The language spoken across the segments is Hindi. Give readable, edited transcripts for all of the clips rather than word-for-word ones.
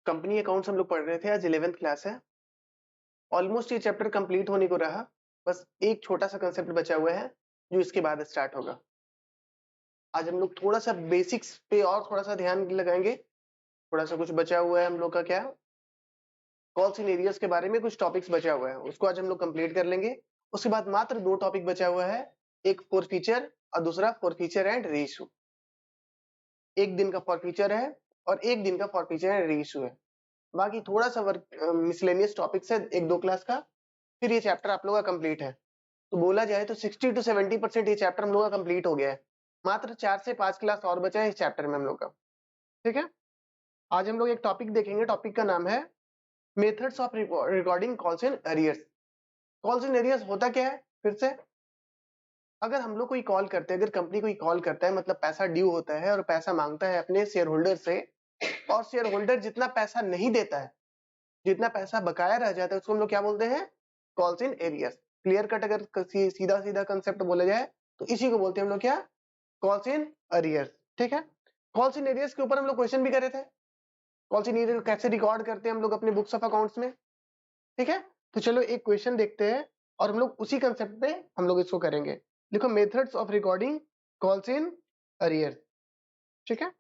कंपनी अकाउंट्स हम लोग पढ़ रहे थे, आज 11th क्लास है। ऑलमोस्ट ये चैप्टर कंप्लीट होने को रहा, बस एक छोटा सा कंसेप्ट बचा हुआ है जो इसके बाद स्टार्ट होगा। आज हम लोग थोड़ा सा बेसिक्स पे और थोड़ा सा ध्यान लगाएंगे। थोड़ा सा कुछ बचा हुआ है हम लोग का, क्या कॉल्स इन एरियाज के बारे में कुछ टॉपिक्स बचा हुआ है, उसको आज हम लोग कंप्लीट कर लेंगे। उसके बाद मात्र 2 टॉपिक बचा हुआ है, एक फॉर फीचर और दूसरा फॉर फीचर एंड रीइशू। एक दिन का फॉर फीचर है और एक दिन का फॉर फीचर एंड रीइशू है। बाकी थोड़ा सा मिसलेनियस टॉपिक्स है 1-2 क्लास का, फिर ये चैप्टर आप लोगों का कंप्लीट है। तो बोला जाए तो 60 to 70% ये चैप्टर हम लोग का कंप्लीट हो गया है। मात्र 4 से 5 क्लास और बचा है इस चैप्टर में हम लोग का। ठीक है, आज हम लोग एक टॉपिक देखेंगे, टॉपिक का नाम है methods of recording calls in arrears. Calls in arrears होता क्या है? फिर से, अगर हम लोग कोई कॉल करते हैं, अगर कंपनी कोई कॉल करता है, मतलब पैसा ड्यू होता है और पैसा मांगता है अपने शेयर होल्डर से, और शेयर होल्डर जितना पैसा नहीं देता है, जितना पैसा बकाया रह जाता है, उसको हम लोग क्या बोलते हैं? Calls in arrears. Clear cut अगर सीधा सीधा कंसेप्ट बोला जाए तो इसी को बोलते हैं हम लोग क्या? Calls in arrears. ठीक है, कॉल्स इन एरियर्स के ऊपर हम लोग क्वेश्चन भी करे थे। कॉल्स इन एरियर्स कैसे रिकॉर्ड करते हैं हम लोग अपने बुक्स ऑफ अकाउंट्स में। ठीक है, तो चलो एक क्वेश्चन देखते हैं और हम लोग उसी कंसेप्ट पे हम लोग इसको करेंगे। देखो, methods of recording calls in arrears. ठीक है,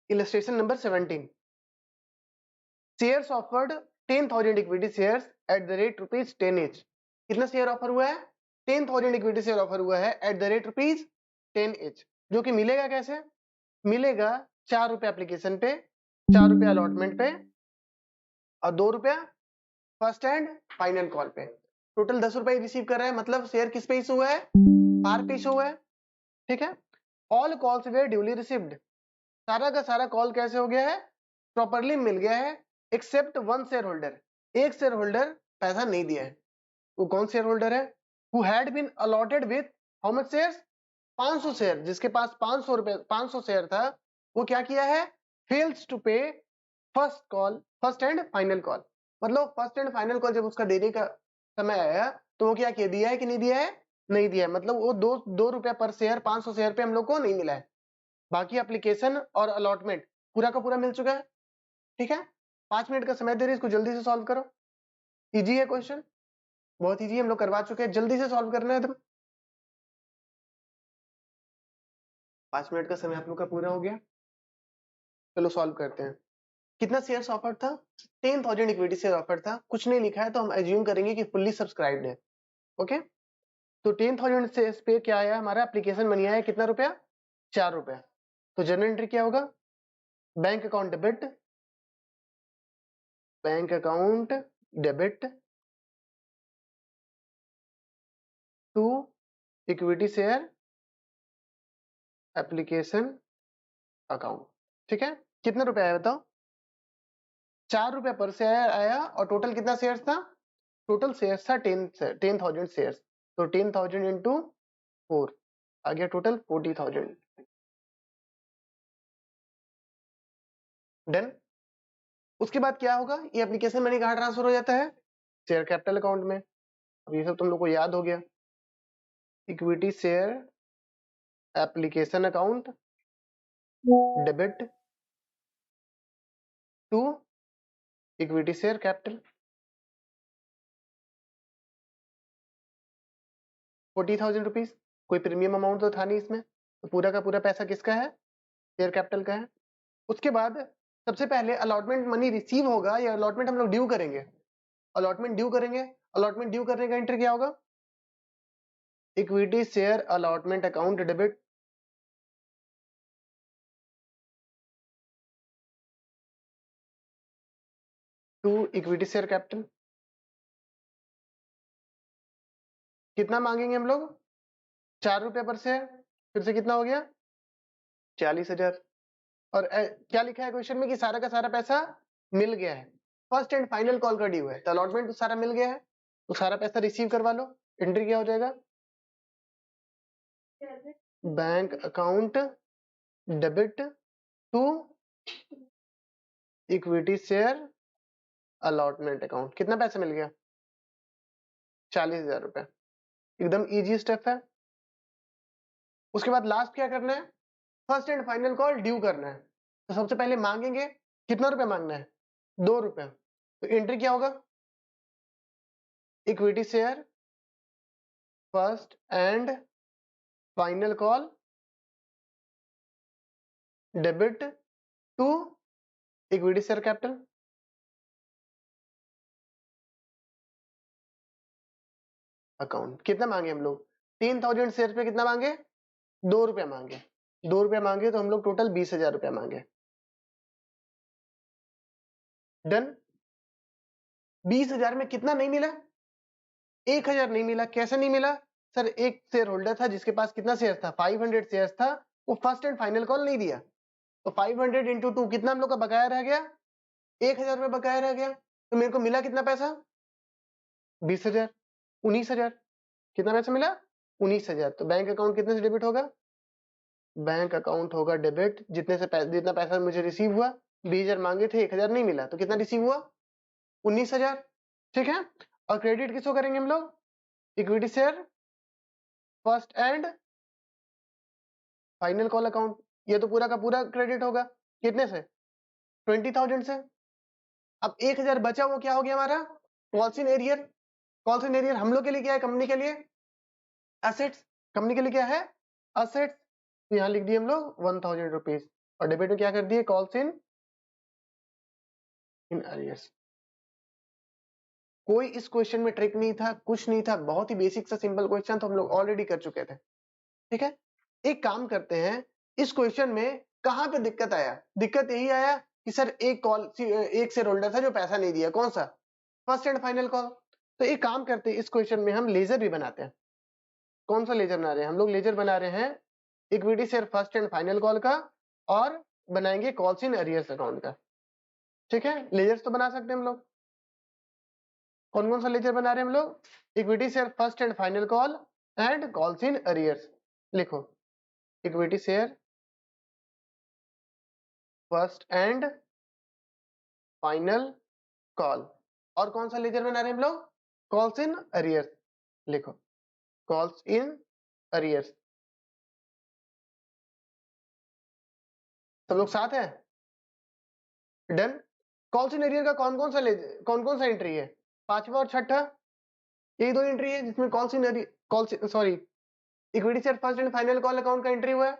illustration number 17। Shares offered 10,000 equity shares at the rate rupees 10 each। कितना शेयर ऑफर हुआ है? 10,000 इक्विटी शेयर ऑफर हुआ है at the rate rupees 10 each, जो कि मिलेगा कैसे? मिलेगा 4 रुपए एप्लीकेशन पे, 4 रुपए अलॉटमेंट पे और 2 रुपया फर्स्ट एंड फाइनल कॉल पे। टोटल 10 रुपए रिसीव कर रहा है, मतलब शेयर किस पे इशू हुआ है? पार पे इशू हुआ है। ठीक है, all calls were duly received. सारा का सारा कॉल कैसे हो गया है? प्रॉपरली मिल गया है, एक्सेप्ट वन शेयर होल्डर। एक शेयर होल्डर पैसा नहीं दिया है। वो कौन शेयर होल्डर है? Who had been allotted with how much shares? 500 share. जिसके पास 500 रुपए 500 शेयर था, वो क्या किया है? फेल्स टू पे फर्स्ट एंड फाइनल कॉल। मतलब फर्स्ट एंड फाइनल कॉल जब उसका देने का समय आया तो वो क्या किया, दिया है कि नहीं दिया है? नहीं दिया है। मतलब वो दो रुपया पर शेयर 500 शेयर पे हम लोग को नहीं मिला है। बाकी एप्लीकेशन और अलॉटमेंट पूरा का पूरा मिल चुका है। ठीक है, 5 मिनट का समय दे रही, इसको जल्दी से सॉल्व करो। इजी है क्वेश्चन, बहुत इजी, हम लोग करवा चुके हैं, जल्दी से सॉल्व करना है। तुम 5 मिनट का समय आप लोग का पूरा हो गया। चलो सॉल्व करते हैं। कितना शेयर्स ऑफर था? 10,000 इक्विटी शेयर ऑफर था। कुछ नहीं लिखा है तो हम एज्यूम करेंगे कि फुल्ली सब्सक्राइब्ड है। ओके, तो 10,000 शेयर्स पे क्या आया हमारा? एप्लीकेशन मनी आया कितना रुपया? 4 रुपया। तो जनरल एंट्री क्या होगा? Bank account debit, bank account debit to equity share application account. ठीक है, कितना रुपया आया बताओ? 4 रुपया पर शेयर आया और टोटल कितना शेयर्स था? टोटल शेयर्स था 10,000 शेयर्स। तो 10,000 इंटू 4 आ गया टोटल 40,000। डन। उसके बाद क्या होगा? ये एप्लीकेशन मनी कहाँ ट्रांसफर हो जाता है? शेयर कैपिटल अकाउंट में। अब ये सब तुम लोग को याद हो गया। Equity share application account debit to equity share capital. 40,000 rupees. कोई प्रीमियम अमाउंट तो था नहीं इसमें, तो पूरा का पूरा पैसा किसका है? शेयर कैपिटल का है। उसके बाद सबसे पहले अलॉटमेंट मनी रिसीव होगा या अलॉटमेंट हम लोग ड्यू करेंगे? अलॉटमेंट ड्यू करेंगे। अलॉटमेंट ड्यू करने का एंट्री क्या होगा? Equity share allotment account debit to equity share capital. कितना मांगेंगे हम लोग? 4 रुपए पर शेयर। फिर से कितना हो गया? 40,000। और क्या लिखा है क्वेश्चन में कि सारा का सारा पैसा मिल गया है। फर्स्ट एंड फाइनल कॉल का ड्यू है, तो अलॉटमेंट तो सारा मिल गया है, तो सारा पैसा रिसीव करवा लो। एंट्री क्या हो जाएगा? Bank account debit to equity share allotment account. कितना पैसा मिल गया? 40,000 रुपए। एकदम इजी स्टेप है। उसके बाद लास्ट क्या करना है? First and final call due करना है, तो सबसे पहले मांगेंगे कितना रुपया मांगना है, 2 रुपया। तो एंट्री क्या होगा, equity share first and final call debit to equity share capital. Account कितना मांगे हम लोग, 3000 शेयर पे कितना मांगे, 2 रुपया मांगे। 2 रुपया मांगे तो हम लोग टोटल 20,000 रुपया मांगे। डन। 20,000 में कितना नहीं मिला, 1,000 नहीं मिला। कैसे नहीं मिला सर, एक शेयर होल्डर था जिसके पास कितना शेयर था, 500 शेयर था, वो फर्स्ट एंड फाइनल कॉल नहीं दिया, तो 500 इंटू 2 कितना हम लोग का बकाया रह गया, 1,000 रुपया बकाया रह गया। तो मेरे को मिला कितना पैसा, 20,000, 19,000। कितना पैसा मिला, 19,000। तो बैंक अकाउंट कितने से डेबिट होगा, बैंक अकाउंट होगा डेबिट जितने से जितना पैसा मुझे रिसीव हुआ। 20,000 मांगे थे, 1,000 नहीं मिला, तो कितना रिसीव हुआ, 19,000। ठीक है। और क्रेडिट किसको करेंगे हम लोग, equity share first and final call account. ये तो पूरा का पूरा क्रेडिट होगा, कितने से, 20,000 से। अब 1,000 बचा, वो क्या हो गया हमारा, calls in arrear. Calls in arrear हम लोग के लिए क्या है, कंपनी के लिए एसेट्स। कंपनी के लिए क्या है, एसेट्स। तो यहाँ लिख दिए हम लोग 1,000 रुपीज, और डेबिट में क्या कर दिए, कॉल्स इन एरियर्स। कोई इस क्वेश्चन में ट्रिक नहीं था, कुछ नहीं था, बहुत ही बेसिक सा सिंपल क्वेश्चन तो हम लोग ऑलरेडी कर चुके थे। ठीक है। एक काम करते हैं, इस क्वेश्चन में कहां पे दिक्कत आया, दिक्कत यही आया कि सर एक शेयर होल्डर था जो पैसा नहीं दिया, कौन सा, फर्स्ट एंड फाइनल कॉल। तो एक काम करते हैं, इस क्वेश्चन में हम लेजर भी बनाते हैं। कौन सा लेजर बना रहे हैं हम लोग, लेजर बना रहे हैं equity share first and final call का, और बनाएंगे कॉल्स इन अरियर्स अकाउंट का। ठीक है, लेजर्स तो बना सकते हैं हम लोग। कौन कौन सा लेजर बना रहे हैं हम लोग, equity share first and final call and calls in arrears. लिखो, equity share first and final call. और कौन सा लेजर बना रहे हैं हम लोग, कॉल्स इन अरियर्स। लिखो, कॉल्स इन अरियर्स। सब लोग साथ हैं, डन। कॉल्स इन अरियर का कौन कौन सा एंट्री है, पांचवा और छठा, यही दो एंट्री है जिसमें calls in sorry equity share first and final call account का एंट्री हुआ है।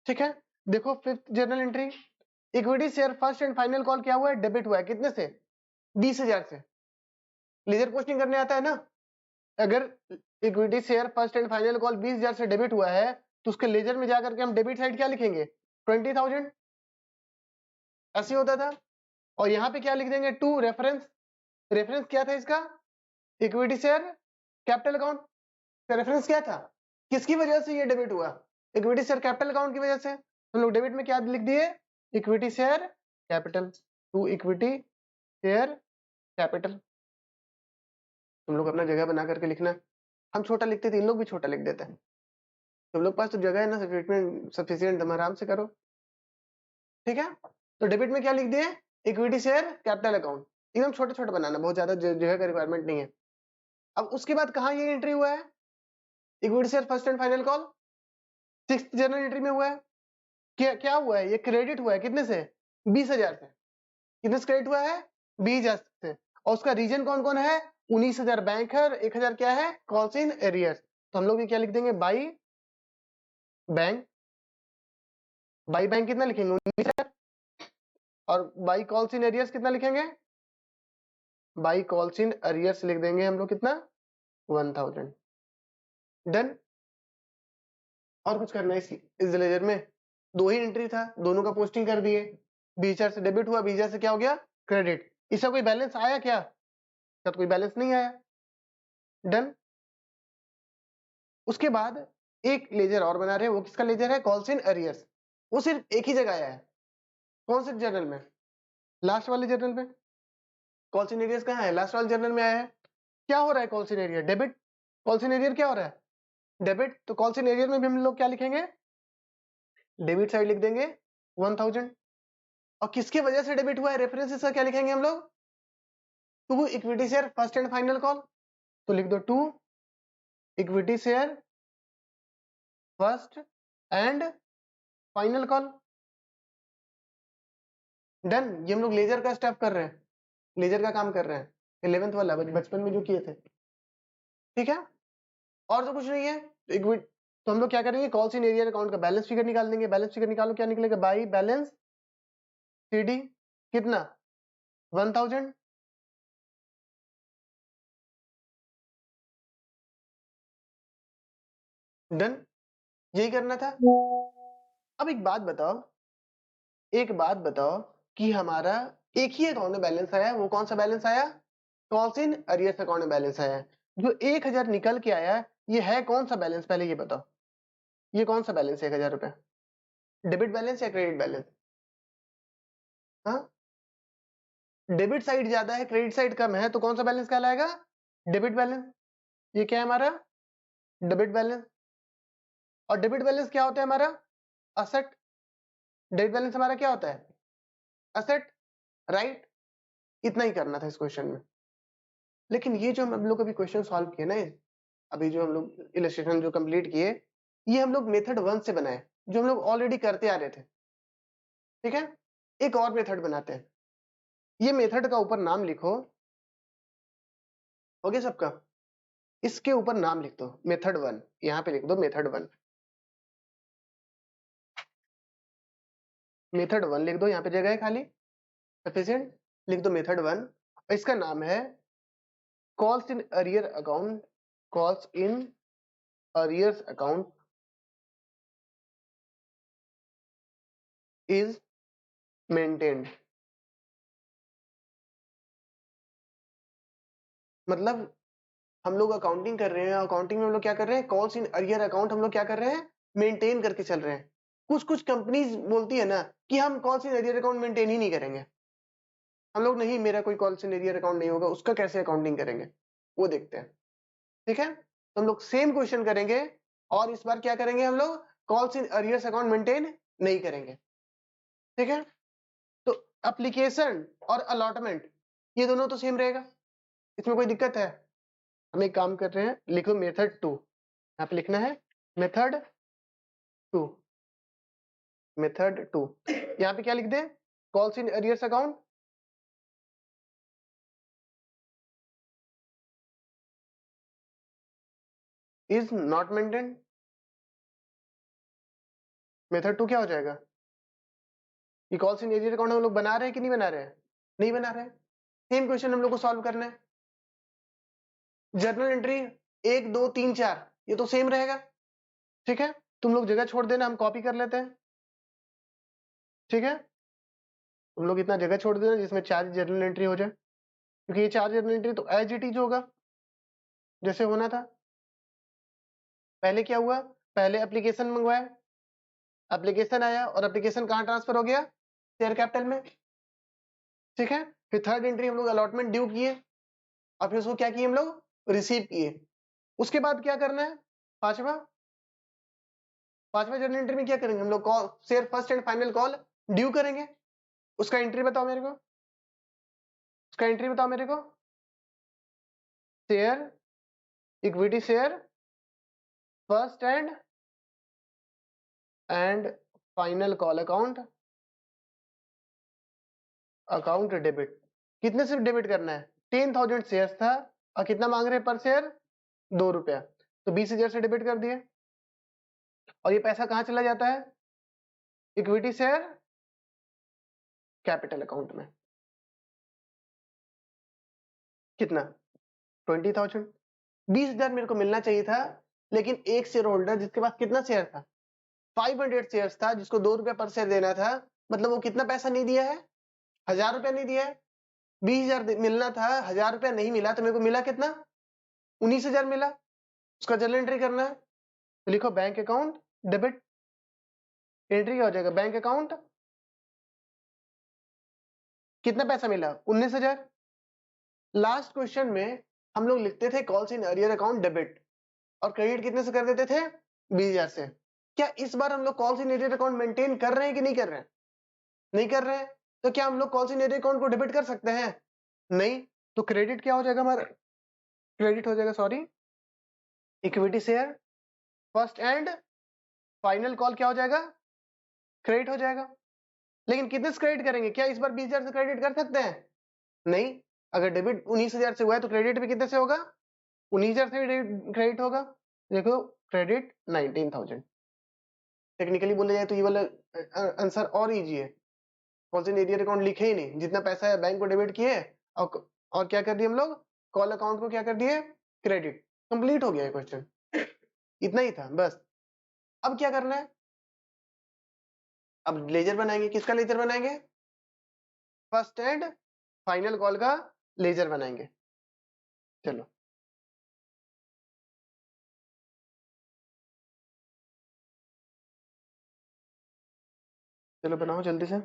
ठीक है। देखो fifth journal entry, equity share first and final call क्या हुआ है, डेबिट हुआ है, कितने से, 20,000 से। लेजर पोस्टिंग करने आता है ना, अगर equity share first and final call 20,000 से डेबिट हुआ है, तो उसके लेजर में जाकर के हम डेबिट साइड क्या लिखेंगे, 20,000। ऐसे होता था। और यहाँ पे क्या लिख देंगे, टू रेफरेंस। रेफरेंस क्या था इसका, इक्विटी शेयर कैपिटल अकाउंट का रेफरेंस क्या था, किसकी वजह से ये डेबिट हुआ, इक्विटी शेयर कैपिटल अकाउंट की वजह से। हम लोग डेबिट में क्या लिख दिए, equity share capital to equity share capital. तुम लोग अपना जगह बना करके लिखना, हम छोटा लिखते थे, इन लोग भी छोटा लिख देते हैं। तुम लोग पास तो जगह है ना सफिशिएंट, तुम आराम से करो। ठीक है। तो डेबिट में क्या लिख दिए, इक्विटी शेयर कैपिटल अकाउंट, एकदम छोटे छोटे बनाना, बहुत ज्यादा जगह का रिक्वायरमेंट नहीं है। अब उसके बाद कहाँ ये एंट्री हुआ है, equity share first and final call sixth journal entry में हुआ है। क्या हुआ है, ये क्रेडिट हुआ है, कितने से, 20,000 से। कितने से क्रेडिट हुआ है, 20,000 से। और उसका रीजन कौन कौन है, 19,000 बैंक है, 1,000 क्या है, कॉल्स इन एरियर्स। तो हम लोग ये क्या लिख देंगे, बाई बैंक। बाई बैंक कितना लिखेंगे, 19,000। और बाई कॉल्स इन एरियर्स कितना लिखेंगे, बाई कॉल्स इन एरियर्स लिख देंगे हम लोग कितना, 1,000। डन। और कुछ करना है इस लेजर में, दो ही एंट्री था, दोनों का पोस्टिंग कर दिए। 20,000 से डेबिट हुआ, 20,000 से क्या हो गया, क्रेडिट। इसका कोई बैलेंस आया क्या, इसका तो कोई बैलेंस नहीं आया। डन। उसके बाद एक लेजर और बना रहे हैं, वो किसका लेजर है, कॉल्स इन एरियर्स। वो सिर्फ एक ही जगह आया है, कौन से जर्नल में, लास्ट वाले जर्नल में। कॉल्स इन एरियर्स कहाँ है, लास्ट वाले जर्नल में आया है। क्या हो रहा है, calls in arrear debit, calls in arrear क्या हो रहा है, डेबिट। तो कॉल्स इन एरियर में भी हम लोग क्या लिखेंगे, डेबिट साइड लिख देंगे 1,000। और किसकी वजह से डेबिट हुआ है, रेफरेंस का क्या लिखेंगे हम लोग, to equity share first and final call. तो लिख दो to equity share first and final call done. ये हम लोग लेजर का स्टेप कर रहे हैं, लेजर का काम कर रहे हैं, 11th वाला बचपन में जो किए थे, ठीक है। और तो कुछ नहीं है। एक मिनट, तो हम लोग क्या करेंगे, कॉल्स इन एरियर अकाउंट का बैलेंस फिगर निकाल देंगे। बैलेंस फिगर निकालो, क्या निकलेगा, बाई बैलेंस सीडी कितना 1000। डन, यही करना था। अब एक बात बताओ, एक बात बताओ कि हमारा एक ही अकाउंट में बैलेंस आया, वो कौन सा बैलेंस आया, कॉल्स इन अरियर्स अकाउंट में बैलेंस आया। जो 1000 निकल के आया, ये है कौन सा बैलेंस, पहले ये बताओ, ये कौन सा बैलेंस है 1000 रुपए, डेबिट बैलेंस या क्रेडिट बैलेंस? हाँ, डेबिट साइड ज्यादा है, क्रेडिट साइड कम है, तो कौन सा बैलेंस कहलाएगा, डेबिट बैलेंस। ये क्या है हमारा, डेबिट बैलेंस। और डेबिट बैलेंस क्या होता है हमारा, असेट। डेबिट बैलेंस हमारा क्या होता है, असेट, राइट। इतना ही करना था इस क्वेश्चन में। लेकिन ये जो हम लोग अभी क्वेश्चन सॉल्व किए ना, अभी जो हम लोग इलस्ट्रेशन जो कंप्लीट किए, ये हम लोग मेथड 1 से बनाए, जो हम लोग ऑलरेडी करते आ रहे थे, ठीक है। एक और मेथड बनाते हैं, ये मेथड का ऊपर नाम लिखो, हो गया सबका। इसके ऊपर नाम लिख दो मेथड 1, यहाँ पे लिख दो मेथड 1, मेथड 1 लिख दो, यहाँ पे जगह है खाली सफिशिएंट, लिख दो मेथड 1। इसका नाम है calls in arrear account, calls in arrears account is maintained. मतलब हम लोग अकाउंटिंग कर रहे हैं, अकाउंटिंग में हम लोग क्या कर रहे हैं, कॉल्स इन अरियर अकाउंट हम लोग क्या कर रहे हैं, मेंटेन करके चल रहे हैं। कुछ कुछ कंपनीज बोलती है ना कि हम calls in arrear account maintain ही नहीं करेंगे, हम लोग नहीं, मेरा कोई कॉल्स इन अरियर अकाउंट नहीं होगा, उसका कैसे अकाउंटिंग करेंगे, वो देखते हैं, ठीक है। तो हम लोग सेम क्वेश्चन करेंगे, और इस बार क्या करेंगे, हम लोग calls in arrears account maintain नहीं करेंगे, ठीक है। तो एप्लीकेशन और अलॉटमेंट ये दोनों तो सेम रहेगा, इसमें कोई दिक्कत है। हम एक काम कर रहे हैं, लिखो मेथड 2, यहाँ पे लिखना है मेथड 2, मेथड 2। यहाँ पे क्या लिख दे, calls in arrears account is not maintain. Method 2 क्या हो जाएगा, ये कॉल्स इन अरियर अकाउंट हम लोग बना रहे हैं कि नहीं बना रहे हैं, नहीं बना रहे हैं। सेम क्वेश्चन हम लोग को सॉल्व करना है। जर्नल एंट्री 1 2 3 4 ये तो सेम रहेगा, ठीक है। तुम लोग जगह छोड़ देना, हम कॉपी कर लेते हैं, ठीक है। तुम लोग इतना जगह छोड़ देना जिसमें 4 जर्नल एंट्री हो जाए, क्योंकि ये 4 जर्नल एंट्री तो एज इट इज होगा जैसे होना था। पहले क्या हुआ, पहले एप्लीकेशन मंगवाया, एप्लीकेशन आया, और एप्लीकेशन कहाँ ट्रांसफर हो गया, शेयर कैपिटल में, ठीक है। फिर थर्ड एंट्री हम लोग अलॉटमेंट ड्यू किए, और फिर उसको क्या किए हम लोग, रिसीव किए। उसके बाद क्या करना है, पांचवा, पांचवा जर्नल एंट्री में क्या करेंगे हम लोग, call share first and final call due करेंगे। उसका एंट्री बताओ मेरे को, उसका एंट्री बताओ मेरे को, share, equity share, first and final call account, account debit. कितने से डेबिट करना है, 10,000 शेयर्स था, और कितना मांग रहे हैं पर शेयर, 2 रुपया, तो 20,000 से डेबिट कर दिए। और ये पैसा कहाँ चला जाता है, इक्विटी शेयर कैपिटल अकाउंट में। कितना, 20,000। 20,000 मेरे को मिलना चाहिए था, लेकिन एक शेयर होल्डर जिसके पास कितना शेयर था, 500 शेयर्स था, जिसको 2 रुपया पर शेयर देना था, मतलब वो कितना पैसा नहीं दिया है, 1000 रुपया नहीं दिया है। 20,000 मिलना था, 1000 रुपया नहीं मिला, तो मेरे को मिला कितना, 19,000 मिला। उसका जर्नल एंट्री करना है, तो लिखो बैंक अकाउंट डेबिट, एंट्री क्या हो जाएगा, बैंक अकाउंट, कितना पैसा मिला, 19,000। लास्ट क्वेश्चन में हम लोग लिखते थे calls in arrear account debit, और क्रेडिट कितने से कर देते थे, 20,000 से। क्या इस बार हम लोग calls in arrear account maintain कर रहे हैं कि नहीं कर रहे हैं, नहीं कर रहे हैं। तो क्या हम लोग कॉल्स इन अरियर अकाउंट को डेबिट कर सकते हैं, नहीं। तो क्रेडिट क्या हो जाएगा हमारा, क्रेडिट हो जाएगा, sorry, equity share first and final call क्या हो जाएगा, क्रेडिट हो जाएगा। लेकिन कितने से क्रेडिट करेंगे? क्या इस बार 20,000 से क्रेडिट कर सकते हैं? नहीं। अगर डेबिट 19,000 से हुआ है तो क्रेडिट भी कितने से होगा? 19,000 से क्रेडिट होगा। देखो क्रेडिट 19,000। टेक्निकली बोले जाए तो ये वाला आंसर और इजी है। कॉल इन एरियर अकाउंट लिखे ही नहीं, जितना पैसा है बैंक को डेबिट किए और क्या कर दिए हम लोग? कॉल अकाउंट को क्या कर दिए? क्रेडिट। कंप्लीट हो गया है क्वेश्चन, इतना ही था बस। अब क्या करना है? अब लेजर बनाएंगे। किसका लेजर बनाएंगे? फर्स्ट एंड फाइनल कॉल का लेजर बनाएंगे। चलो चलो बनाओ जल्दी से।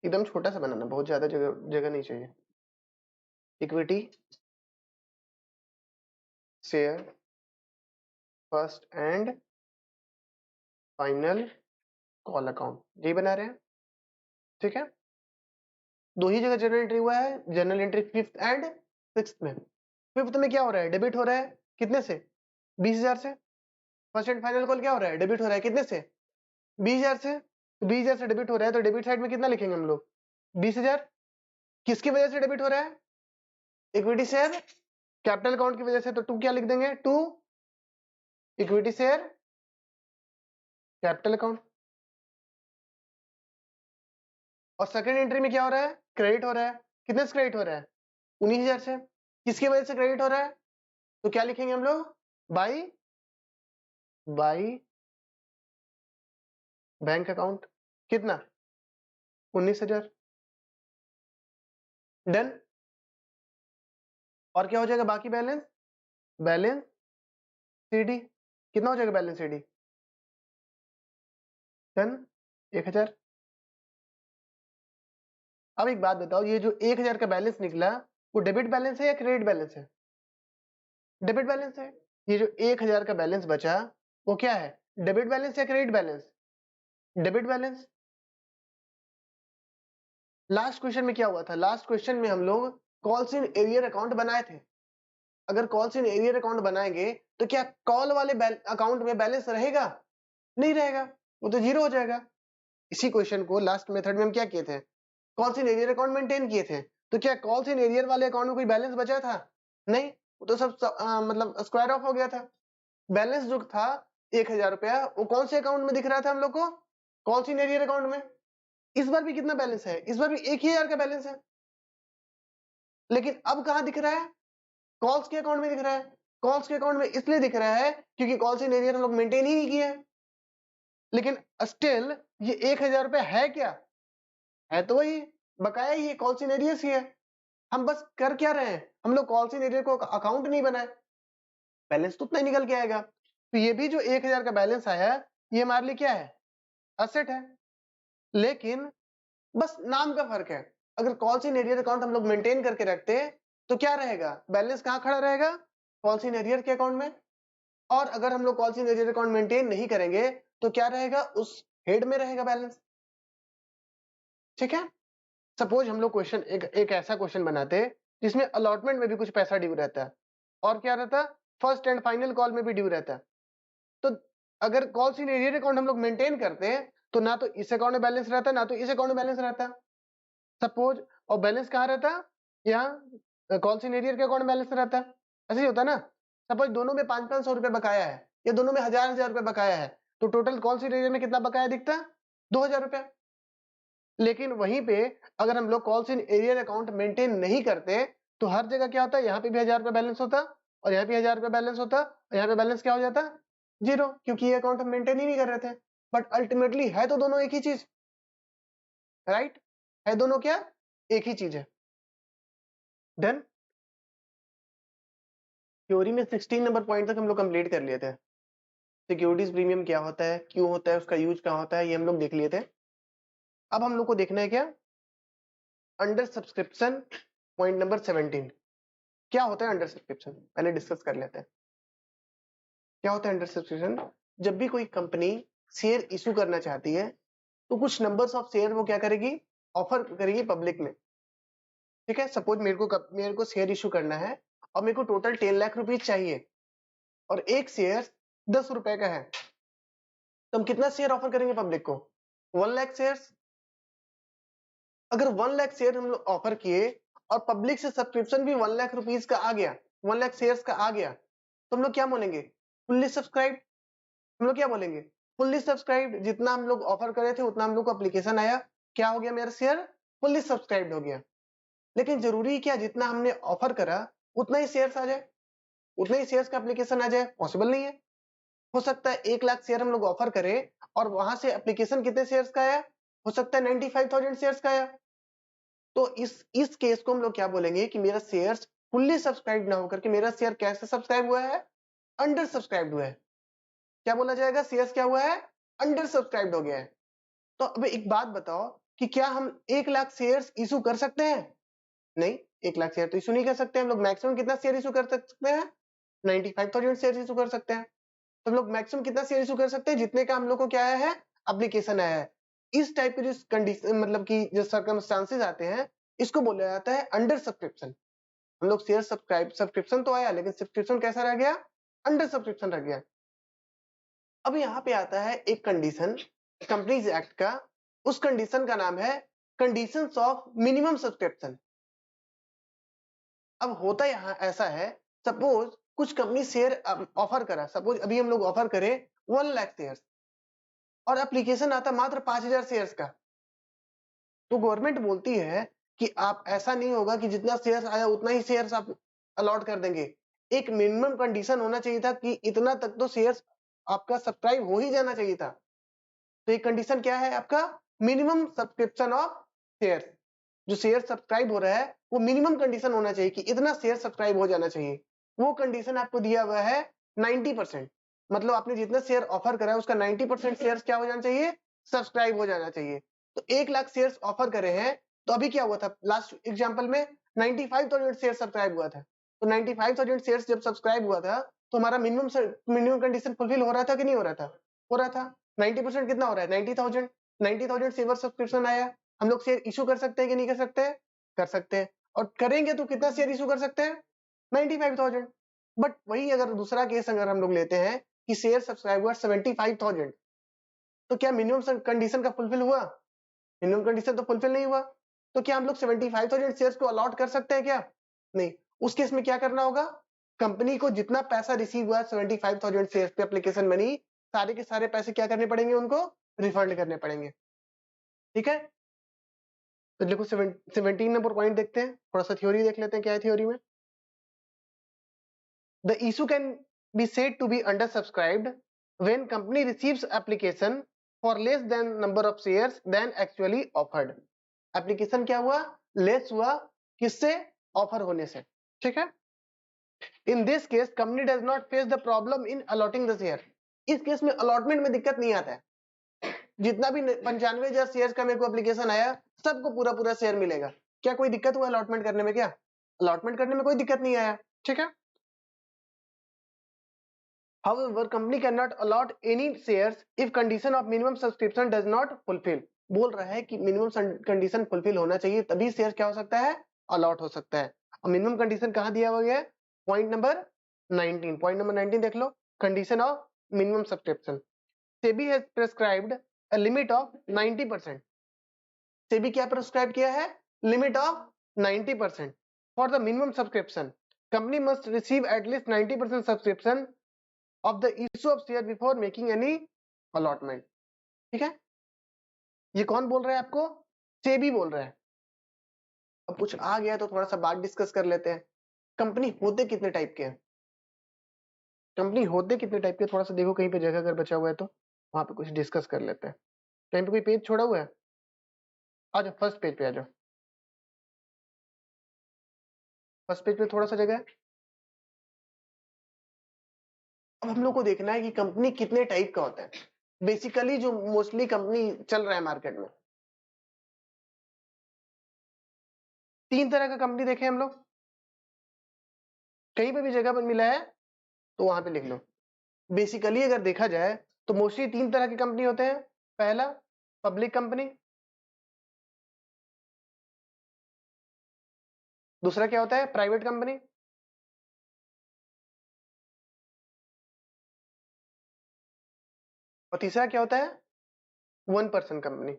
एकदम छोटा सा बनाना, बहुत ज्यादा जगह जगह नहीं चाहिए। Equity share first and final call account, यही बना रहे हैं। ठीक है, दो ही जगह जनरल एंट्री हुआ है, general entry 5th and 6th में। 5th में क्या हो रहा है? डेबिट हो रहा है कितने से? 20,000 से। फर्स्ट एंड फाइनल कॉल क्या हो रहा है? डेबिट हो रहा है कितने से? 20,000 से। 20,000 से डेबिट हो रहा है तो डेबिट साइड में कितना लिखेंगे हम लोग? 20,000। किसकी वजह से डेबिट हो रहा है? इक्विटी शेयर कैपिटल अकाउंट की वजह से, तो टू क्या लिख देंगे? To equity share capital account. और सेकंड एंट्री में क्या हो रहा है? क्रेडिट हो रहा है। कितने से क्रेडिट हो रहा है? 19,000 से। किसकी वजह से क्रेडिट हो रहा है? तो क्या लिखेंगे हम लोग? By bank account. कितना? 19,000। डन। और क्या हो जाएगा बाकी? Balance balance CD. कितना हो जाएगा बैलेंस सीडी? डन। 1,000। अब एक बात बताओ, ये जो 1,000 का बैलेंस निकला वो डेबिट बैलेंस है या क्रेडिट बैलेंस है? डेबिट बैलेंस है। ये जो 1,000 का बैलेंस बचा वो क्या है? डेबिट बैलेंस या credit balance? Debit balance. Last question में क्या हुआ था? लास्ट क्वेश्चन में हम लोग कॉल्स इन एरियर अकाउंट बनाए थे। अगर कॉल्स इन एरियर अकाउंट बनाएंगे तो क्या कॉल वाले अकाउंट में बैलेंस रहेगा? नहीं रहेगा, वो तो जीरो हो जाएगा। इसी क्वेश्चन को लास्ट मेथड में हम क्या किए थे? Calls in arrear account maintain किए थे। तो क्या कॉल्स इन एरियर वाले अकाउंट में कोई बैलेंस बचा था? नहीं, वो तो सब मतलब स्क्वायर ऑफ हो गया था। बैलेंस जो था 1,000 रुपया, वो कौन से अकाउंट में दिख रहा था हम लोग को? कॉल्स इन एरियर अकाउंट में। इस बार भी कितना बैलेंस है? इस बार भी 1,000 का बैलेंस है। लेकिन अब कहां दिख रहा है? कॉल्स के अकाउंट में दिख रहा है। कॉल्स के अकाउंट में इसलिए दिख रहा है क्योंकि कॉल्स इन एरियर हम लोग मेंटेन ही नहीं किए। लेकिन स्टिल ये 1,000 रुपया है क्या? है तो वही बकाया ही है, कॉल्स इन एरियर्स ही है। हम बस कर क्या रहे हैं? हम लोग कॉल्स इन एरियर को अकाउंट नहीं बनाए, बैलेंस तो उतना ही निकल के आएगा। तो ये भी जो 1,000 का बैलेंस आया ये हमारे लिए क्या है? असेट है। लेकिन बस नाम का फर्क है। अगर कॉल्स इन एरियर अकाउंट हम लोग मेंटेन करके रखते तो क्या रहेगा? बैलेंस कहाँ खड़ा रहेगा? कॉल्स इन एरियर के अकाउंट में। और अगर हम लोग calls in arrear account maintain नहीं करेंगे तो क्या रहेगा? उस हेड में रहेगा बैलेंस। ठीक है, सपोज हम लोग क्वेश्चन एक ऐसा क्वेश्चन बनाते जिसमें अलॉटमेंट में भी कुछ पैसा ड्यू रहता है और क्या रहता है? फर्स्ट एंड फाइनल कॉल में भी ड्यू रहता है। तो अगर कॉल्स इन एरियर अकाउंट हम लोग मेंटेन करते हैं तो ना तो इस अकाउंट में बैलेंस रहता ना तो इस अकाउंट में बैलेंस रहता सपोज। और बैलेंस कहाँ रहता? यहाँ कॉल्स इन एरियर के अकाउंट में बैलेंस रहता। ऐसे ही होता ना। सपोज दोनों में 500-500 रुपए बकाया है या दोनों में 1,000-1,000 रुपए बकाया है तो टोटल कॉल्स इन एरियर में कितना बकाया दिखता? 2,000 रुपए। लेकिन वहीं पे अगर हम लोग calls in arrear account maintain नहीं करते तो हर जगह क्या होता है? यहाँ पे भी 1,000 रुपए बैलेंस होता और यहाँ पे 1,000 रुपए बैलेंस होता और यहाँ पे बैलेंस क्या हो जाता? जीरो, क्योंकि ये अकाउंट हम मेंटेन ही नहीं कर रहे थे। बट अल्टीमेटली है तो दोनों एक ही चीज, राइट? है दोनों क्या? एक ही चीज है। डन। थ्योरी में 16 नंबर पॉइंट तक हम लोग कंप्लीट कर लिए थे। सिक्योरिटीज प्रीमियम क्या होता है, क्यों होता है, उसका यूज कहाँ होता है, ये हम लोग देख लिए थे। अब हम लोग को देखना है क्या? Under subscription point number 17। क्या होता है अंडर सब्सक्रिप्शन? पहले डिस्कस कर लेते हैं क्या होता है अंडर सब्सक्रिप्शन। जब भी कोई कंपनी शेयर इशू करना चाहती है तो कुछ नंबर्स ऑफ शेयर वो क्या करेगी? ऑफर करेगी पब्लिक में। ठीक है, सपोज मेरे को शेयर इशू करना है और मेरे को टोटल 10 लाख रुपीज चाहिए और एक शेयर ₹10 का है, तो हम कितना शेयर ऑफर करेंगे पब्लिक को? 1 लाख शेयर्स। अगर 1 लाख शेयर हम लोग ऑफर किए और पब्लिक से सब्सक्रिप्शन भी 1 लाख रुपीस का आ गया, 1 लाख शेयर्स का आ गया, तो हम लोग क्या बोलेंगे? Fully subscribe. हम लोग क्या बोलेंगे? Fully subscribe. जितना हम लोग ऑफर करे थे उतना हम लोग को एप्लीकेशन आया, क्या हो गया? मेरा शेयर फुल्ली सब्सक्राइब्ड हो गया। लेकिन जरूरी क्या जितना हमने ऑफर करा उतना ही शेयर्स आ जाए, उतना ही शेयर्स का एप्लीकेशन आ जाए? पॉसिबल नहीं है। हो सकता है 1 लाख शेयर हम लोग ऑफर करें और वहां से एप्लीकेशन कितने शेयर्स का आया? हो सकता है 95,000 शेयर्स का आया। तो इस केस को हम लोग क्या बोलेंगे कि मेरा शेयर्स फुल्ली सब्सक्राइब ना होकर के मेरा शेयर कैसे सब्सक्राइब हुआ है? अंडर सब्सक्राइब हुआ है। क्या बोला जाएगा? शेयर्स क्या हुआ है? अंडर सब्सक्राइब हो गया है। तो अब एक बात बताओ कि क्या हम 1 लाख शेयर्स इशू कर सकते हैं? नहीं, 1 लाख शेयर तो इशू नहीं कर सकते। हम लोग मैक्सिमम कितना शेयर इशू कर सकते हैं? 95,000 शेयर इशू कर सकते हैं। तो हम लोग मैक्सिमम कितना शेयर इशू कर सकते हैं? जितने का हम लोग को क्या आया है? एप्लीकेशन आया है। इस टाइप के जो कंडीशन मतलब कि जो सर्कमस्टांसेस आते हैं, इसको बोला जाता है अंडर सब्सक्रिप्शन। हम लोग शेयर सब्सक्रिप्शन तो आया, लेकिन सब्सक्रिप्शन कैसा रह गया? अंडर सब्सक्रिप्शन रह गया। अब यहाँ पे आता है एक कंडीशन कंपनीज एक्ट का, उस कंडीशन का नाम है कंडीशंस ऑफ मिनिमम सब्सक्रिप्शन। अब होता यहाँ ऐसा है, सपोज कुछ कंपनी शेयर ऑफर करा, सपोज अभी हम लोग ऑफर करें 1 लाख शेयर और एप्लीकेशन आता मात्र 5,000 शेयर्स का, तो गवर्नमेंट बोलती है कि आप ऐसा नहीं होगा कि जितना शेयर्स आया उतना ही शेयर्स आप अलॉट कर देंगे। एक मिनिमम कंडीशन होना चाहिए था कि इतना तक तो शेयर्स आपका सब्सक्राइब हो ही जाना चाहिए था। तो एक कंडीशन क्या है आपका? Minimum subscription of shares. जो शेयर सब्सक्राइब हो रहा है वो मिनिमम कंडीशन होना चाहिए कि इतना शेयर सब्सक्राइब हो जाना चाहिए। वो कंडीशन आपको दिया हुआ है 90%। मतलब आपने जितना शेयर ऑफर करा है उसका 90% शेयर क्या हो जाना चाहिए? सब्सक्राइब हो जाना चाहिए। तो 1 लाख शेयर ऑफर करे हैं, तो अभी क्या हुआ था? लास्ट एग्जाम्पल में 95,000 शेयर सब्सक्राइब हुआ था। तो 95,000 शेयर जब सब्सक्राइब हुआ था तो हमारा मिनिमम कंडीशन फुलफिल हो रहा था कि नहीं हो रहा था? हो रहा था। 90% कितना हो रहा है? 90,000। 90,000 शेयर सब्सक्रिप्शन आया। हम लोग शेयर इशू कर सकते हैं कि नहीं कर सकते? कर सकते हैं। और करेंगे तो कितना शेयर इशू कर सकते हैं? 95,000। बट वही अगर दूसरा केस अगर हम लोग लेते हैं कि शेयर सब्सक्राइब हुआ 75,000, तो क्या मिनिमम कंडीशन का फुलफिल हुआ? मिनिमम कंडीशन तो फुलफिल नहीं हुआ। तो क्या हम लोग 75,000 शेयर्स को अलॉट कर सकते हैं क्या? नहीं। उस केस में क्या करना होगा? कंपनी को जितना पैसा रिसीव हुआ 75,000 शेयर्स पे एप्लीकेशन मनी, सारे के सारे पैसे क्या करने पड़ेंगे? उनको रिफंड करने पड़ेंगे। ठीक है? तो देखो 17 नंबर पॉइंट देखते हैं, थोड़ा सा थ्योरी देख लेते हैं क्या है थ्योरी में। The issue can be said to be under subscribed when company receives application for less than number of shares than actually offered. Application क्या हुआ? लेस हुआ, किससे? ऑफर होने से। ठीक है? In this case company does not face the problem in allotting the share. इस केस में अलॉटमेंट में दिक्कत नहीं आता है। जितना भी 95,000 शेयर का मेरे को एप्लीकेशन आया, सबको पूरा पूरा शेयर मिलेगा। क्या कोई दिक्कत हुआ अलॉटमेंट करने में? क्या अलॉटमेंट करने में कोई दिक्कत नहीं आया। ठीक है? However, company cannot allot any shares if condition of minimum subscription does not fulfill। बोल रहा है कि मिनिमम कंडीशन फुलफिल होना चाहिए तभी शेयर क्या हो सकता है? अलॉट हो सकता है। और मिनिमम कंडीशन कहां दिया हुआ है? Point number 19। पॉइंट नंबर 19 देख लो, condition of minimum subscription. SEBI has prescribed a limit of 90%। SEBI क्या प्रेस्क्राइब किया है? Limit of 90% for the minimum subscription. Company must receive at least 90% subscription of the issue of share before making any allotment। ठीक है? ये कौन बोल रहा है आपको? सेबी बोल रहा है। अब कुछ आ गया तो थोड़ा सा बात डिस्कस कर लेते हैं। कंपनी होते कितने टाइप के हैं? कंपनी होते कितने टाइप के? थोड़ा सा देखो कहीं पे जगह अगर बचा हुआ है तो वहां पे कुछ डिस्कस कर लेते हैं। कहीं पे कोई पेज छोड़ा हुआ है? आ जाओ फर्स्ट पेज पे आ जाओ। फर्स्ट पेज पे थोड़ा सा जगह है। अब हम लोग को देखना है कि कंपनी कितने टाइप का होता है। बेसिकली जो मोस्टली कंपनी चल रहा है मार्केट में, 3 तरह का कंपनी देखे हम लोग। कहीं पे भी जगह पर मिला है तो वहां पे लिख लो। बेसिकली अगर देखा जाए तो मोस्टली 3 तरह की कंपनी होते हैं। पहला पब्लिक कंपनी, दूसरा क्या होता है? प्राइवेट कंपनी, और तीसरा क्या होता है? 1% कंपनी।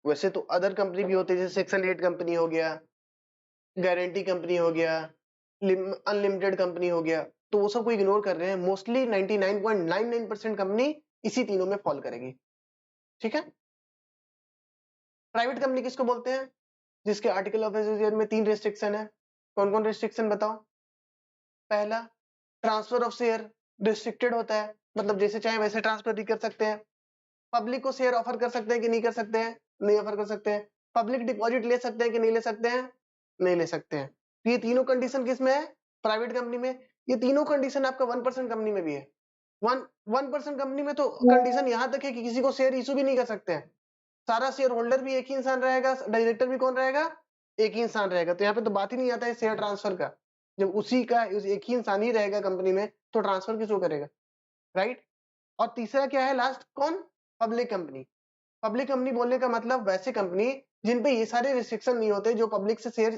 वैसे तो अदर कंपनी भी होते हैं, जैसे सेक्शन 8 कंपनी हो गया, गारंटी कंपनी हो गया, अनलिमिटेड कंपनी हो गया, तो वो सबको इग्नोर कर रहे हैं। मोस्टली 99.99% कंपनी इसी तीनों में फॉल करेगी। ठीक है। प्राइवेट कंपनी किसको बोलते हैं? जिसके आर्टिकल ऑफ एसोसिएशन में 3 रिस्ट्रिक्शन है। कौन कौन रिस्ट्रिक्शन बताओ? पहला, ट्रांसफर ऑफ शेयर रिस्ट्रिक्टेड होता है, मतलब जैसे चाहे वैसे ट्रांसफर नहीं कर सकते हैं। पब्लिक को शेयर ऑफर कर सकते हैं कि नहीं कर सकते हैं? नहीं ऑफर कर सकते हैं। पब्लिक डिपॉजिट ले सकते हैं कि नहीं ले सकते हैं? नहीं ले सकते हैं। ये तीनों कंडीशन किस में है? प्राइवेट कंपनी में। ये तीनों कंडीशन आपका 1% कंपनी में भी है। 1% कंपनी में तो कंडीशन यहां तक है कि किसी को शेयर इशू भी नहीं कर सकते हैं। सारा शेयर होल्डर भी एक ही इंसान रहेगा, डायरेक्टर भी कौन रहेगा? एक ही इंसान रहेगा। तो यहाँ पे तो बात ही नहीं आता है शेयर ट्रांसफर का। जब उसी का एक ही इंसान ही रहेगा कंपनी में, तो ट्रांसफर किसको करेगा? राइट। और तीसरा क्या है लास्ट? कौन? Public company. पब्लिक कंपनी बोलने का मतलब वैसे कंपनी जिन पे ये सारे रिस्ट्रिक्शन नहीं होते, जो पब्लिक से शेयर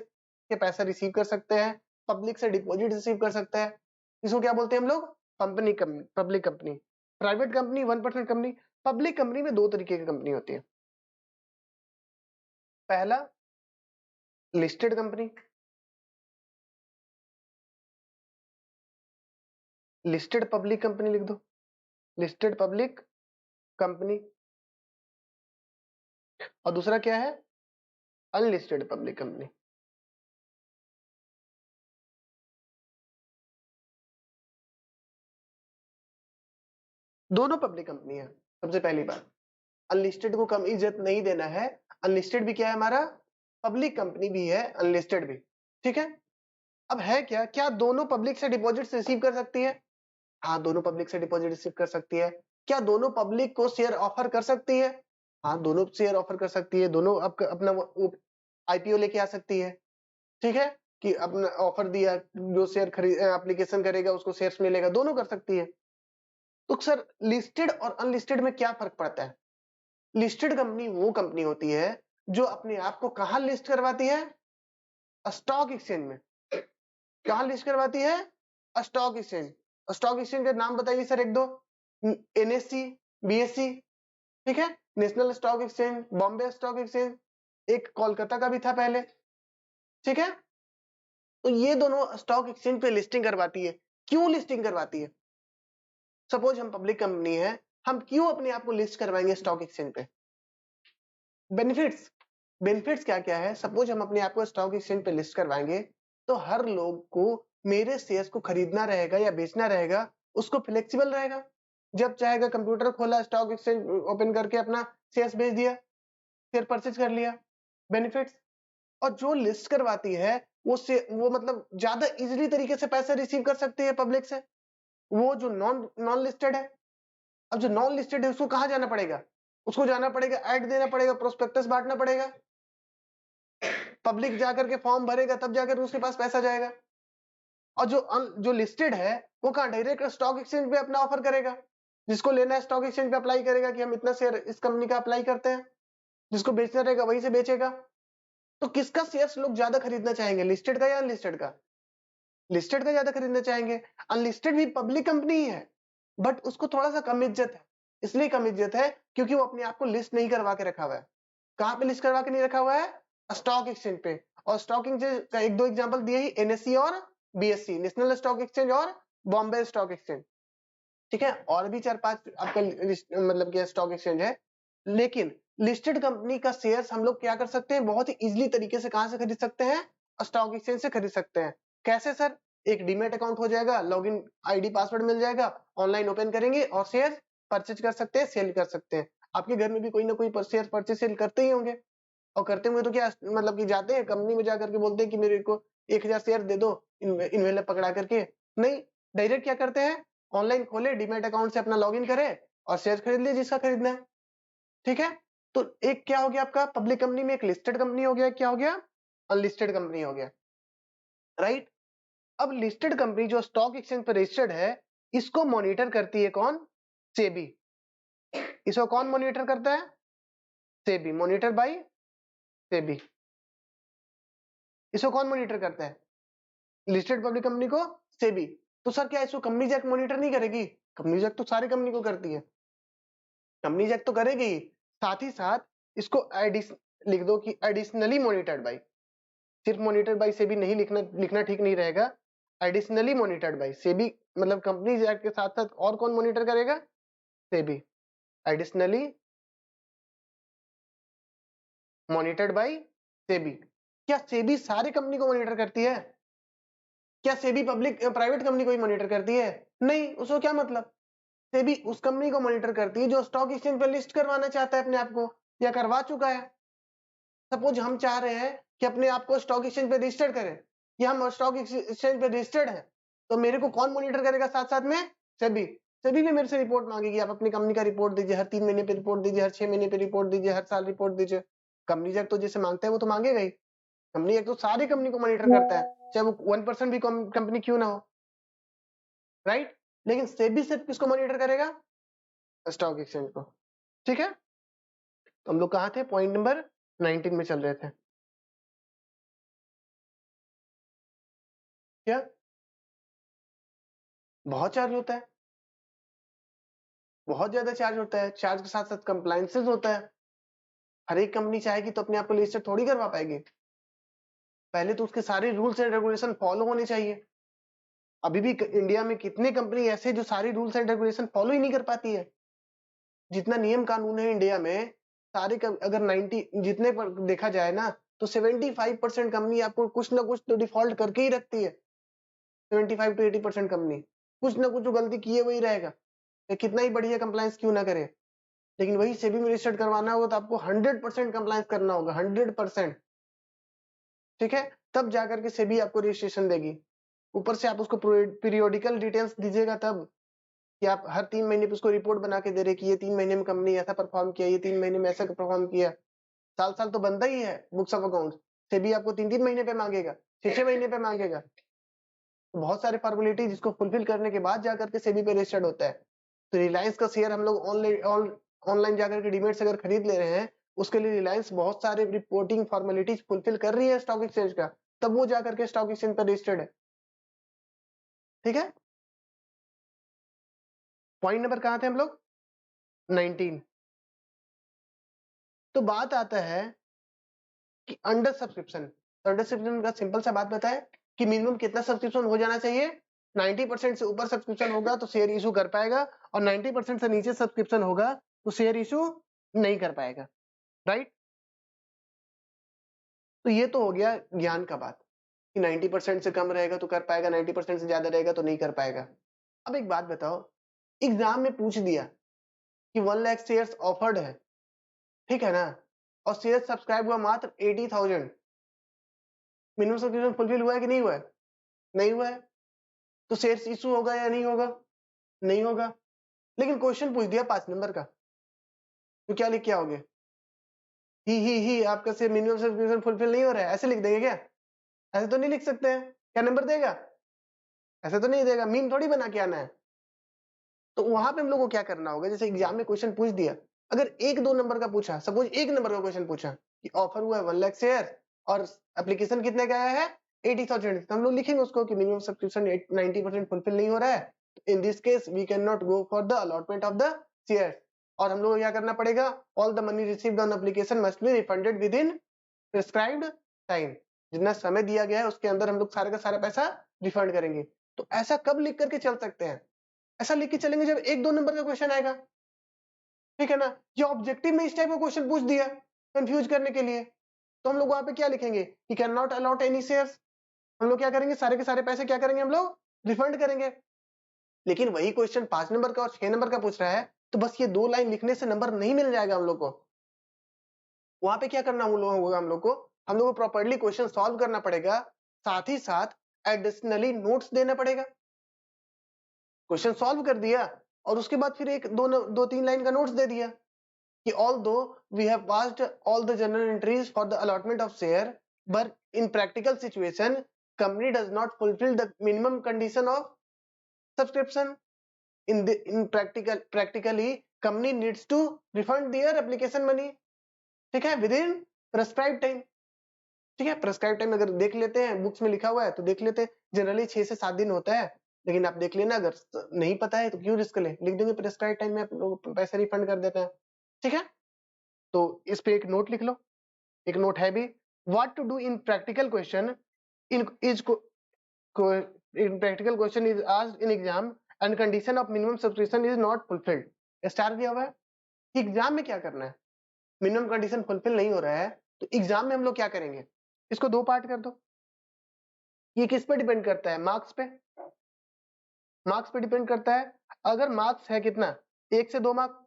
के पैसा रिसीव कर सकते हैं, पब्लिक से डिपॉजिट रिसीव कर सकता है, इसको क्या बोलते हैं हम लोग? Company company public company. Private company 1% company. Public company में 2 तरीके की कंपनी होती है। पहला, listed company. Listed public company लिख दो, लिस्टेड पब्लिक कंपनी। और दूसरा क्या है? Unlisted public company. दोनों पब्लिक कंपनी है। सबसे पहली बात, अनलिस्टेड को कम इज्जत नहीं देना है। अनलिस्टेड भी क्या है हमारा? पब्लिक कंपनी भी है, अनलिस्टेड भी। ठीक है। अब है क्या, क्या दोनों पब्लिक से डिपॉजिट रिसीव कर सकती है? हाँ, दोनों पब्लिक से डिपॉजिट रिसीव कर सकती है। क्या दोनों पब्लिक को शेयर ऑफर कर सकती है? हाँ, दोनों शेयर ऑफर कर सकती है। दोनों अपना आईपीओ लेके आ सकती है। ठीक है, कि अपना ऑफर दिया, जो शेयर खरीद एप्लीकेशन करेगा उसको शेयर्स मिलेगा, दोनों कर सकती है। तो सर लिस्टेड और अनलिस्टेड में क्या फर्क पड़ता है? लिस्टेड कंपनी वो कंपनी होती है जो अपने आप को कहां लिस्ट करवाती है? स्टॉक एक्सचेंज में। कहां लिस्ट करवाती है? Stock exchange. स्टॉक एक्सचेंज का नाम बताइए सर एक दो। NSC, BSc. ठीक है, national stock exchange, Bombay stock exchange, एक कोलकाता का भी था पहले। ठीक है, तो ये दोनों स्टॉक एक्सचेंज पे लिस्टिंग करवाती है। क्यों लिस्टिंग करवाती है? सपोज हम पब्लिक कंपनी है, हम क्यों अपने आप को लिस्ट करवाएंगे स्टॉक एक्सचेंज पे? बेनिफिट्स। बेनिफिट्स क्या क्या है? सपोज हम अपने आप को स्टॉक एक्सचेंज पे लिस्ट करवाएंगे, तो हर लोग को मेरे शेयर्स को खरीदना रहेगा या बेचना रहेगा, उसको फ्लेक्सिबल रहेगा। जब चाहेगा कंप्यूटर खोला, स्टॉक एक्सचेंज ओपन करके अपना शेयर्स बेच दिया, शेयर परचेज कर लिया। बेनिफिट्स। और जो लिस्ट करवाती है वो मतलब ज्यादा इजीली तरीके से पैसा रिसीव कर सकती है पब्लिक से। वो जो नॉन नॉन लिस्टेड है, अब जो नॉन लिस्टेड है उसको कहां जाना पड़ेगा? उसको जाना पड़ेगा, ऐड देना पड़ेगा, प्रोस्पेक्टस बांटना पड़ेगा, पब्लिक जाकर के फॉर्म भरेगा, तब जाकर उसके पास पैसा जाएगा। और जो लिस्टेड है वो कहां? डायरेक्ट स्टॉक एक्सचेंज पे अपना ऑफर करेगा। जिसको लेना है स्टॉक एक्सचेंज पे अप्लाई करेगा कि हम इतना शेयर इस कंपनी का अप्लाई करते हैं। जिसको बेचना रहेगा वहीं से बेचेगा। तो किसका शेयर्स लोग ज्यादा खरीदना चाहेंगे, लिस्टेड का या अनलिस्टेड का? लिस्टेड का ज्यादा खरीदना चाहेंगे। अनलिस्टेड भी पब्लिक कंपनी ही है, बट उसको थोड़ा सा कम इज्जत है। इसलिए कम इज्जत है क्योंकि वो अपने आप को लिस्ट नहीं करवा के रखा हुआ है। कहां पे लिस्ट करवा के नहीं रखा हुआ है? स्टॉक एक्सचेंज पे। और स्टॉक एक्सचेंज का एक दो एग्जांपल दिए ही, एनएससी और बीएससी, नेशनल स्टॉक एक्सचेंज और बॉम्बे स्टॉक एक्सचेंज। ठीक है, और भी 4-5 आपका मतलब क्या स्टॉक एक्सचेंज है। लेकिन लिस्टेड कंपनी का शेयर्स हम लोग क्या कर सकते हैं? बहुत ही इजीली तरीके से कहां से खरीद सकते हैं? स्टॉक एक्सचेंज से खरीद सकते हैं। कैसे सर? एक डीमेट अकाउंट हो जाएगा, लॉगिन आईडी पासवर्ड मिल जाएगा, ऑनलाइन ओपन करेंगे और शेयर परचेज कर सकते हैं, सेल कर सकते हैं। आपके घर में भी कोई ना कोई शेयर परचेज सेल करते ही होंगे। और करते हुए तो क्या मतलब कि जाते हैं कंपनी में जाकर के बोलते हैं कि मेरे को 1000 शेयर दे दो इन्वेलप पकड़ा करके? नहीं, डायरेक्ट क्या करते हैं? ऑनलाइन खोले, डीमेट अकाउंट से अपना लॉगिन करे और शेयर खरीद ले जिसका खरीदना है। ठीक है, तो एक क्या हो गया आपका पब्लिक कंपनी में, एक लिस्टेड कंपनी हो गया, क्या हो गया? अनलिस्टेड कंपनी हो गया। राइट। अब लिस्टेड कंपनी जो स्टॉक एक्सचेंज पर रजिस्टर्ड है, इसको मॉनिटर करती है कौन? सेबी। इसको कौन मॉनिटर करता है? SEBI, monitor by SEBI. इसको कौन मॉनिटर करता है? लिस्टेड पब्लिक कंपनी को सेबी। तो सर क्या इसको कंपनीज एक्ट मॉनिटर नहीं करेगी? कंपनीज एक्ट तो सारी कंपनी को करती है, कंपनीज एक्ट तो करेगी, साथ ही साथ इसको लिख दो कि एडिशनली मॉनिटर्ड बाय, सिर्फ मॉनिटर्ड बाय से भी नहीं लिखना ठीक नहीं रहेगा, एडिशनली मॉनिटर्ड बाय से भी, मतलब कंपनीज एक्ट के साथ साथ और कौन मॉनिटर करेगा? SEBI, additionally monitored by SEBI. क्या सेबी सारी कंपनी को मॉनिटर करती है? क्या सेबी पब्लिक प्राइवेट कंपनी को ही मॉनिटर करती है? नहीं, उसको क्या मतलब? सेबी उस कंपनी को मॉनिटर करती है जो स्टॉक एक्सचेंज पर लिस्ट करवाना चाहता है अपने आप को, या करवा चुका है। सपोज हम चाह रहे हैं कि अपने आप को स्टॉक एक्सचेंज पे रजिस्टर करें, कि हम स्टॉक एक्सचेंज पे रजिस्टर्ड हैं, तो मेरे को कौन मॉनिटर करेगा साथ साथ में? सेबी। सेबी भी मेरे से रिपोर्ट मांगेगी, आप अपनी कंपनी का रिपोर्ट दीजिए, हर 3 महीने पे रिपोर्ट दीजिए, हर 6 महीने पे रिपोर्ट दीजिए, हर साल रिपोर्ट दीजिए। कंपनी एक्ट तो जैसे मांगता है वो तो मांगेगा ही, कंपनी एक्ट तो सारी कंपनी को मॉनिटर करता है, चाहे वो 1% भी कंपनी क्यों ना हो, राइट? लेकिन सेबी सिर्फ किसको मॉनिटर करेगा? स्टॉक एक्सचेंज को। ठीक है, तो हम लोग कहाँ थे? पॉइंट नंबर 19 में चल रहे थे। क्या? बहुत चार्ज होता है, बहुत ज्यादा चार्ज होता है, चार्ज के साथ साथ कंप्लायंसेस होता है। हर एक कंपनी चाहेगी तो अपने आप को रजिस्टर थोड़ी करवा पाएगी, पहले तो उसके सारे रूल्स एंड रेगुलेशन फॉलो होने चाहिए। अभी भी इंडिया में कितने कंपनी ऐसे जो सारी रूल्स एंड रेगुलेशन फॉलो ही नहीं कर पाती है। जितना नियम कानून है इंडिया में, सारे अगर 90 जितने पर देखा जाए ना, तो 75% कंपनी आपको कुछ ना कुछ तो डिफॉल्ट करके ही रखती है। 75 to 80% कंपनी कुछ ना कुछ जो गलती किए वही रहेगा, या कितना ही बढ़िया कंप्लायंस क्यों ना करे। लेकिन वही सेबी में रजिस्टर्ड करवाना होगा तो आपको 100% कंप्लायंस करना होगा, 100%। ठीक है, तब जाकर के सेबी आपको रजिस्ट्रेशन देगी। ऊपर से आप उसको पीरियोडिकल डिटेल्स दीजिएगा तब, कि आप हर 3 महीने पे उसको रिपोर्ट बना के दे रहे कि ये 3 महीने में कंपनी ऐसा परफॉर्म किया, ये 3 महीने में ऐसा परफॉर्म किया। साल साल तो बनता ही है बुक्स ऑफ अकाउंट, सेबी आपको 3-3 महीने पे मांगेगा, 6-6 महीने पे मांगेगा। तो बहुत सारे फॉर्मेलिटी जिसको फुलफिल करने के बाद जाकर के सेबी पे रजिस्टर्ड होता है। तो रिलायंस का शेयर हम लोग ऑनलाइन जाकर के डीमेट से अगर खरीद ले रहे हैं, उसके लिए रिलायंस बहुत सारे रिपोर्टिंग फॉर्मेलिटीज फुलफिल कर रही है स्टॉक एक्सचेंज का, तब वो जाकर के स्टॉक एक्सचेंज पर रजिस्टर्ड है। ठीक है, पॉइंट नंबर कहां थे हम लोग? 19। तो बात आता है कि अंडर सब्सक्रिप्शन। अंडर सब्सक्रिप्शन का सिंपल सा बात बताए कि मिनिमम कितना सब्सक्रिप्शन हो जाना चाहिए? 90% से ऊपर सब्सक्रिप्शन होगा तो शेयर इशू कर पाएगा, और 90% से नीचे सब्सक्रिप्शन होगा तो शेयर इशू नहीं कर पाएगा, राइट? तो ये तो हो गया ज्ञान का बात कि 90% से कम रहेगा तो कर पाएगा, 90% से ज्यादा रहेगा तो नहीं कर पाएगा। अब एक बात बताओ, एग्जाम में पूछ दिया कि 1 लाख शेयर्स ऑफर्ड है, ठीक है ना, और शेयर सब्सक्राइब हुआ मात्र 80,000, मिनिमम सब्सक्रिप्शन फुलफिल हुआ है कि नहीं हुआ है? नहीं हुआ है, तो शेयर्स इशू होगा या नहीं होगा? नहीं होगा। लेकिन क्वेश्चन पूछ दिया 5 नंबर का, तो क्या लिख के आओगे? ही आपका से मिनिमम सब्सक्रिप्शन फुलफिल नहीं हो रहा है, ऐसे लिख देंगे क्या? ऐसे तो नहीं लिख सकते हैं, क्या नंबर देगा? ऐसे तो नहीं देगा, मीम थोड़ी बना के आना है। तो वहां पे हम लोग को क्या करना होगा, जैसे एग्जाम में क्वेश्चन पूछ दिया, अगर 1-2 नंबर का पूछा, सपोज 1 नंबर का क्वेश्चन पूछा कि ऑफर हुआ है 1 लाख शेयर और एप्लीकेशन कितने का आया है? 80,000, तो हम लोग लिखेंगे उसको कि मिनिमम सब्सक्रिप्शन 90% फुलफिल नहीं हो रहा है, in this case we can not go for the allotment of the share, और हम लोग क्या करना पड़ेगा? All the money received on application must be refunded within prescribed time, जितना समय दिया गया है उसके अंदर हम लोग सारे का सारा पैसा रिफंड करेंगे। तो ऐसा कब लिख करके चल सकते हैं? ऐसा लिख के चलेंगे जब 1-2 नंबर का क्वेश्चन आएगा, ठीक है ना? ये ऑब्जेक्टिव में इस टाइप का क्वेश्चन पूछ दिया कंफ्यूज करने के लिए, तो हम लोग वहां पे क्या लिखेंगे कि can not allot any shares, हम लोग क्या करेंगे? सारे के सारे पैसे क्या करेंगे? हम लोग रिफंड करेंगे। लेकिन वही क्वेश्चन 5 नंबर का और 6 नंबर का पूछ रहा है, तो बस ये 2 लाइन लिखने से नंबर नहीं मिल जाएगा हम लोग को। वहां पे क्या करना होगा हम लोग को? हम लोग को प्रॉपर्ली क्वेश्चन सॉल्व करना पड़ेगा, साथ ही साथ एडिशनली नोट्स देना पड़ेगा। क्वेश्चन सॉल्व कर दिया और उसके बाद फिर 1-2-3 लाइन का नोट्स दे दिया कि although we have passed all the journal entries for the allotment of share, but in practical situation company does not fulfill the minimum condition of subscription. In practically company needs to refund their application money, ठीक है, within prescribed time। ठीक है, प्रेस्क्राइब टाइम अगर देख लेते हैं, बुक्स में लिखा हुआ है तो देख लेते हैं, जनरली 6 से 7 दिन होता है। लेकिन आप देख लेना, अगर नहीं पता है तो क्यों रिस्क ले, लिख देंगे प्रेस्क्राइब टाइम में आप लोग पैसा रिफंड कर देते हैं, ठीक है। तो इस पे एक नोट लिख लो, एक नोट है भी, what to do in practical question इन practical question is asked in exam and condition of minimum subscription is not fulfilled, star दिया हुआ है। एग्जाम में क्या करना है, मिनिमम कंडीशन फुलफिल नहीं हो रहा है तो एग्जाम में हम लोग क्या करेंगे, इसको दो पार्ट कर दो। ये किस पे डिपेंड करता है, मार्क्स पे, मार्क्स पे डिपेंड करता है। अगर मार्क्स है कितना, 1 से 2 मार्क्स,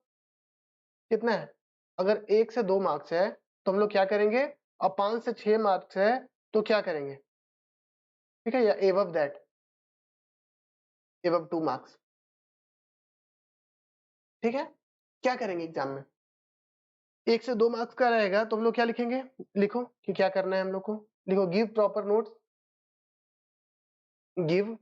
कितना है, अगर 1 से 2 मार्क्स है तो हम लोग क्या करेंगे, और 5 से 6 मार्क्स है तो क्या करेंगे, ठीक है, या एबव दैट, एबव 2 मार्क्स, ठीक है। क्या करेंगे एग्जाम में, 1 से 2 मार्क्स का रहेगा तो हम लोग क्या लिखेंगे, लिखो कि क्या करना है हम लोग को, लिखो give proper notes, give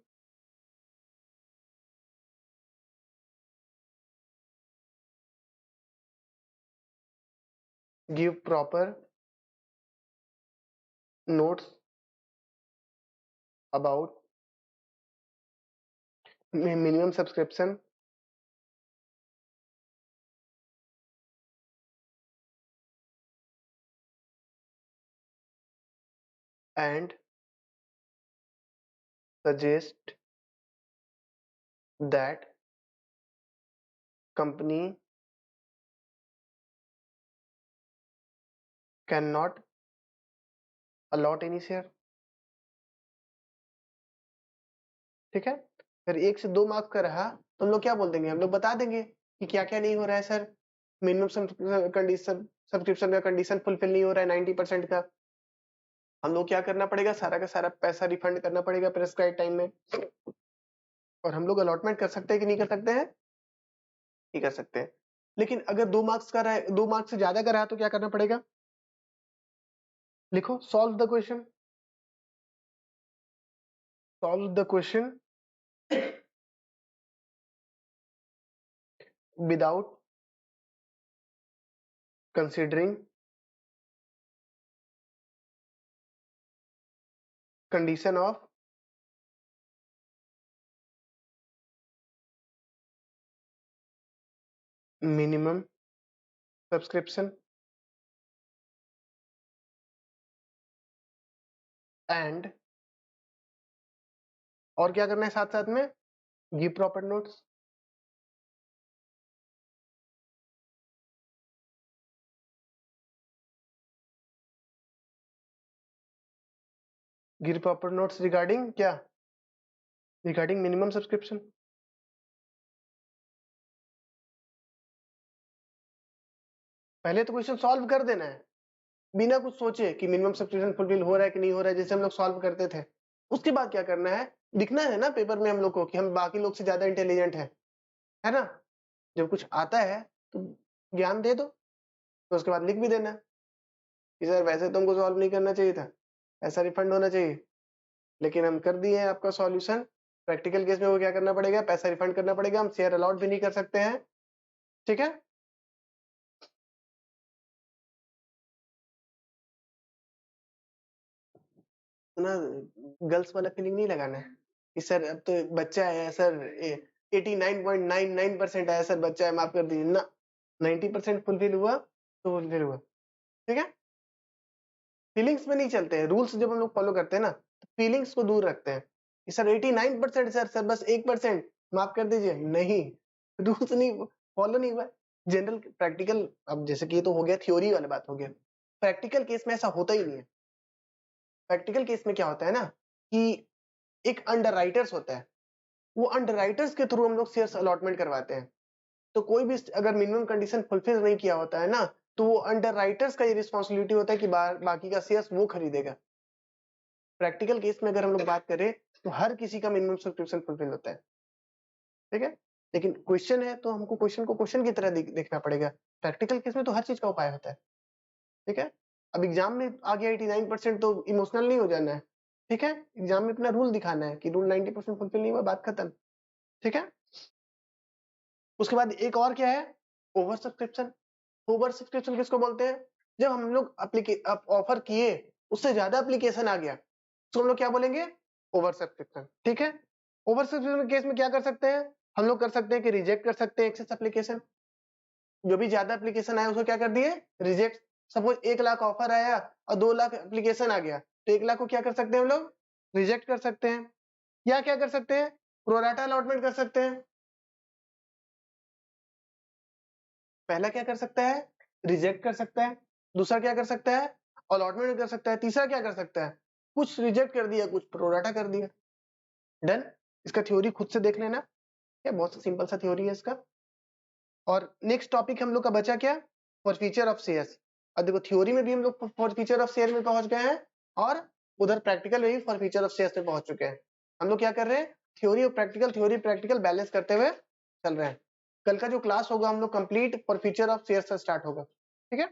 give proper notes about minimum subscription and suggest that company cannot allot any share, ठीक है। फिर 1 से 2 मार्क्स का रहा तो हम लोग क्या बोल देंगे, हम लोग बता देंगे कि क्या क्या नहीं हो रहा है सर, मिनिमम कंडीशन सब्सक्रिप्शन का कंडीशन फुलफिल नहीं हो रहा है 90% का, हम लोग क्या करना पड़ेगा, सारा का सारा पैसा रिफंड करना पड़ेगा प्रेस्क्राइब टाइम में। और हम लोग अलॉटमेंट कर सकते हैं कि नहीं कर सकते हैं, नहीं कर सकते हैं। लेकिन अगर 2 मार्क्स का रहा, 2 मार्क्स से ज्यादा का रहा तो क्या करना पड़ेगा, लिखो solve the question, solve the question without considering condition of minimum subscription and, और क्या करना है साथ साथ में, give proper notes, give proper notes regarding क्या, regarding minimum subscription। पहले तो क्वेश्चन सॉल्व कर देना है बिना कुछ सोचे कि मिनिमम सब्सक्रिप्शन फुलफिल हो रहा है कि नहीं हो रहा है, जैसे हम लोग सॉल्व करते थे। उसके बाद क्या करना है, दिखना है ना पेपर में हम लोग को कि हम बाकी लोग से ज्यादा इंटेलिजेंट है ना। जब कुछ आता है तो ज्ञान दे दो, तो उसके बाद लिख भी देना कि सर वैसे तो हमको सॉल्व नहीं करना चाहिए था, ऐसा रिफंड होना चाहिए, लेकिन हम कर दिए हैं आपका सॉल्यूशन। प्रैक्टिकल केस में वो क्या करना पड़ेगा, पैसा रिफंड करना पड़ेगा, हम शेयर अलॉट भी नहीं कर सकते हैं, ठीक है। ना गर्ल्स वाला फीलिंग नहीं लगाना है कि सर अब तो बच्चा है सर, 89.99% आया सर, बच्चा है माफ कर दीजिए ना, 90% फुलफिल हुआ तो फुलफिल हुआ, ठीक है। फीलिंग्स में नहीं चलते हैं, रूल्स जब हम लोग फॉलो करते हैं ना तो फीलिंग्स को दूर रखते हैं कि सर 89% सर बस 1% माफ कर दीजिए, नहीं, रूल्स नहीं फॉलो नहीं हुआ। जनरल प्रैक्टिकल, अब जैसे कि ये तो हो गया थ्योरी वाला बात हो गया, प्रैक्टिकल केस में ऐसा होता ही नहीं है। प्रैक्टिकल केस में क्या होता है ना कि एक अंडरराइटर्स होता है, वो अंडरराइटर्स के थ्रू हम लोग शेयर्स अलॉटमेंट करवाते हैं। तो कोई भी अगर मिनिमम कंडीशन फुलफिल नहीं किया होता है ना तो वो अंडरराइटर्स का ये रिस्पॉन्सिबिलिटी होता है कि बाकी का शेयर्स वो खरीदेगा। प्रैक्टिकल केस में अगर हम लोग बात करें तो हर किसी का मिनिमम सब्सक्रिप्शन फुलफिल होता है, ठीक है। लेकिन क्वेश्चन है तो हमको क्वेश्चन को क्वेश्चन की तरह देखना पड़ेगा। प्रैक्टिकल केस में तो हर चीज का उपाय होता है, ठीक है। अब एग्जाम में आ गया 89% तो इमोशनल नहीं हो जाना है, ठीक है। एग्जाम में अपना रूल दिखाना है कि रूल 90% फुलफिल नहीं हुआ, बात खत्म, ठीक है। उसके बाद एक और क्या है, ओवर सब्सक्रिप्शन। ओवर सब्सक्रिप्शन किसको बोलते हैं, जब हम लोग ऑफर किए उससे ज्यादा एप्लीकेशन आ गया तो हम लोग क्या बोलेंगे, ओवर सब्सक्रिप्शन, ठीक है। ओवर सब्सक्रिप्शन केस में क्या कर सकते हैं हम लोग? कर सकते हैं कि रिजेक्ट कर सकते हैं एक्सेस एप्लीकेशन, जो भी ज्यादा एप्लीकेशन आया उसको क्या कर दिए? रिजेक्ट। सपोज 1 लाख ऑफर आया और 2 लाख एप्लीकेशन आ गया, तो 1 लाख को क्या कर सकते हैं हम लोग? रिजेक्ट कर सकते हैं। या क्या कर सकते हैं? प्रोराटा अलॉटमेंट कर सकते हैं। पहला क्या कर सकता है? रिजेक्ट कर सकता है। दूसरा क्या कर सकता है? अलॉटमेंट कर सकता है। तीसरा क्या कर सकता है? कुछ रिजेक्ट कर दिया, कुछ प्रोराटा कर दिया। डन। इसका थ्योरी खुद से देख लेना, क्या बहुत सिंपल सा थ्योरी है इसका। और नेक्स्ट टॉपिक हम लोग का बचा क्या? For feature of shares. अब देखो थ्योरी में भी हम लोग फॉर फीचर ऑफ शेयर में पहुंच गए हैं और उधर प्रैक्टिकल में भी फॉर फीचर ऑफ शेयर्स में पहुंच चुके हैं। हम लोग क्या कर रहे हैं? थ्योरी और प्रैक्टिकल बैलेंस करते हुए चल रहे हैं। कल का जो क्लास होगा हम लोग complete for feature of shares से स्टार्ट होगा, ठीक है।